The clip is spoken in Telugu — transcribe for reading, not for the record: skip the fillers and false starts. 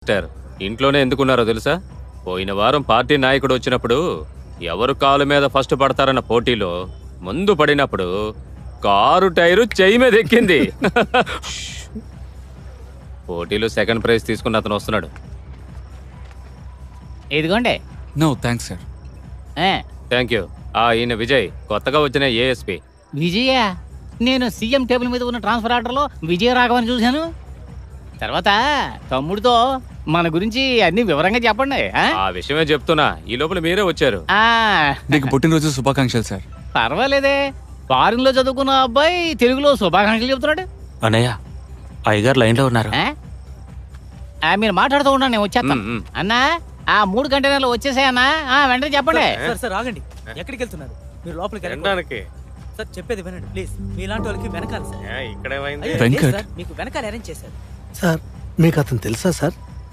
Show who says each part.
Speaker 1: మిస్టర్ ఇంట్లోనే ఎందుకున్నారో తెలుసా? పోయిన వారం పార్టీ నాయకుడు వచ్చినప్పుడు ఎవరు కాలు మీద ఫస్ట్ పడతారన్న పోటీలో ముందు పడినప్పుడు కారు టైరు చెయ్యి మీద ఎక్కింది. పోటీలో సెకండ్ ప్రైజ్ తీసుకున్న అతను వస్తున్నాడు.
Speaker 2: ఇదిగోండి.
Speaker 3: No thanks sir.
Speaker 1: Thank you. ఈయన విజయ్, కొత్తగా వచ్చిన ఏఎస్పీ.
Speaker 2: విజయ, నేను సీఎం టేబుల్ మీద ఉన్న ట్రాన్స్ఫర్ ఆర్డర్లో విజయ రాఘవని చూశాను. తర్వాత తమ్ముడితో మన గురించి అన్ని వివరంగా చెప్పండి.
Speaker 1: ఆ విషయమే చెప్తున్నా, ఈ లోపల మీరే వచ్చారు.
Speaker 3: నీకు పుట్టినరోజు శుభాకాంక్షలు సార్.
Speaker 2: పర్వాలేదే, ఫారిన్ లో చదువుకున్న అబ్బాయి తెలుగులో శుభాకాంక్షలు చెప్తున్నాడు.
Speaker 4: అన్నయ్య, అయ్యగారు లైన్ లో ఉన్నారు.
Speaker 2: మీరు మాట్లాడుతూ ఉన్నాను, నేను వచ్చేస్తాను. అన్నా, ఆ 3 గంటలలో వచ్చేసాయన్నా, వెంటనే చెప్పండి.
Speaker 5: సార్ ఆగండి, ఎక్కడికి వెళ్తున్నారు? మీరు లోపలికి వెళ్ళండి. సార్ చెప్పేది వినండి ప్లీజ్. మీలాంటి వాళ్ళకి వెనకాల సార్.
Speaker 1: ఇక్కడేమైంది?
Speaker 5: అయ్యో, లేదు సార్, మీకు వెనకాల అరేంజ్ చేశారు.
Speaker 6: సార్ మీకు అతను తెలుసా సార్?